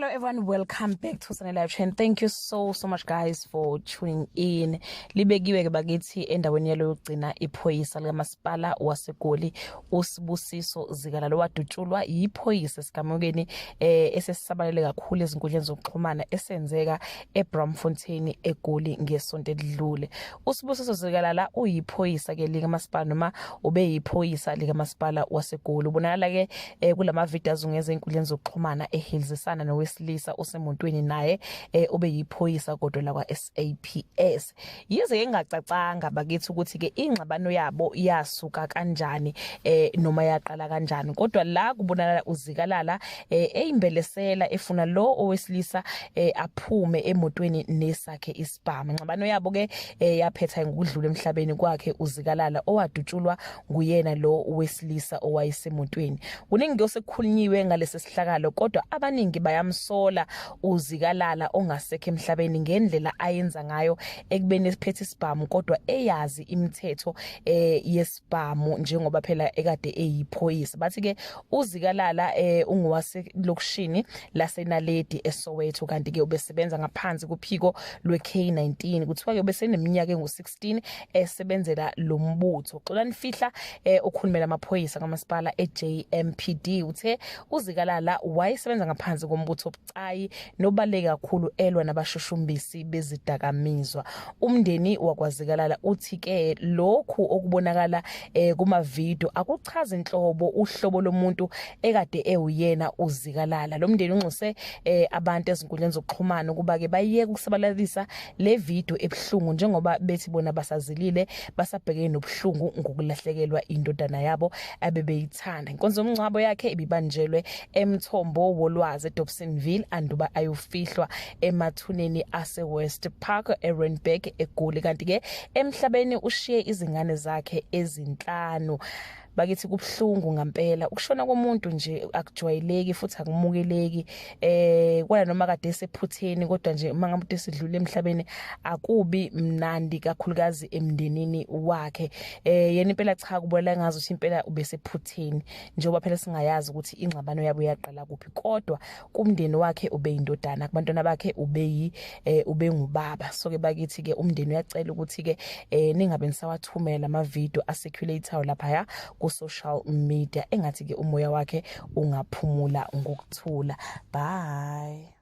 Hello everyone, welcome back to Sunny Live Chain. Thank you so much guys for tuning in. Libekiwe ke bakithi endaweni yalo yokugcina iphoyisa likamasipala waseGoli uSibusiso Zikala lo wadutshulwa iphoyisa esigamukeni esesisabalele kakhulu ezinkundleni zokuxhumana esenzeka eBramfontein eGoli ngesonto edlule. uSibusiso Zikala la uyiphoyisa ke likamasipala noma ube yiphoyisa likamasipala waseGoli. Ubonakala ke kulama videos ngeze inkundleni zokuxhumana ehilzisana nowesilisa osemontweni naye ube yiphoyisa kodwa la kwa SAPS. Yize engacacanga bakithi ukuthi ke ingxabano yabo yasuka kanjani noma yaqala kanjani, kodwa la kubonakala uZikalala eimbelesela efuna lo owesilisa aphume emotweni nesakhe isibhamu. Ingxabano yabo ke yaphetha ngokudlula emhlabeni kwakhe uZikalala owadutshulwa nguyena lo owesilisa owayesemotweni. Kuningi osekukhulunyiwe ngalesi sihlakalo, kodwa abaningi bayamsola uZikalala ongasekho emhlabeni ngendlela ayenza ngayo ekubeni esiphethe isibhamu kodwa eyazi imithetho yesibhamu njengoba phela ekade eyiphoyisa. Bathi ke uZikalala ungowase lokishini laseNaledi eSoweto, kanti ke ubesebenza ngaphansi kuphiko lweK19. Kuthiwa ke ubeseneminyaka engu16 esebenzela lo mbutho. Xolani fihla ukhulumela amaphoyisa kamasipala eJmpd uthe uZikalala wayesebenza ngaphansi kombutho obucayi nobaleka kakhulu elwa nabashushumbisi bezidakamizwa. Umndeni wakwaZikalala uthi ke lokhu okubonakala kuma video akuchaza inhlobo uhlobo lomuntu ekade ewuyena uZikalala. Lo mndeni unxuse abantu ezinkundleni zokuxhumana ukuba ke bayeke ukusabalalisa le video ebhlungu njengoba bethi bona basazilile basabhekene nobuhlungu ngokulahlekelwa indodana yabo abebeyithanda. Inkonzo yomncwabo yakhe ibibanjelwe emthombo wolwazi eDobsonville anduba ayofihlwa emathuneni aseWest Park eRandburg eGoli, kanti ke emhlabeni ushiye izingane zakhe ezinhlanu. Bakithi kubhlungu ngampela ukushona komuntu nje akujwayeleki futhi akumukeleki kwala noma kade esephutheni, kodwa nje mangamuntu esidlule emhlabeni akubi mnandi kakhulukazi emndenini wakhe. Yena impela cha kubonela ngazi ukuthi impela ubesephutheni njengoba phela singayazi ukuthi ingxabano yabo yaqala kuphi, kodwa kumndeni wakhe ube indodana, kubantwana bakhe ube ngubaba. So ke bakithi ke umndeni uyacela ukuthi ke ningabe nisawathumela ama video acirculator lapha ya ku social media engathi ke umoya wakhe ungaphumula ngokuthula. Bye.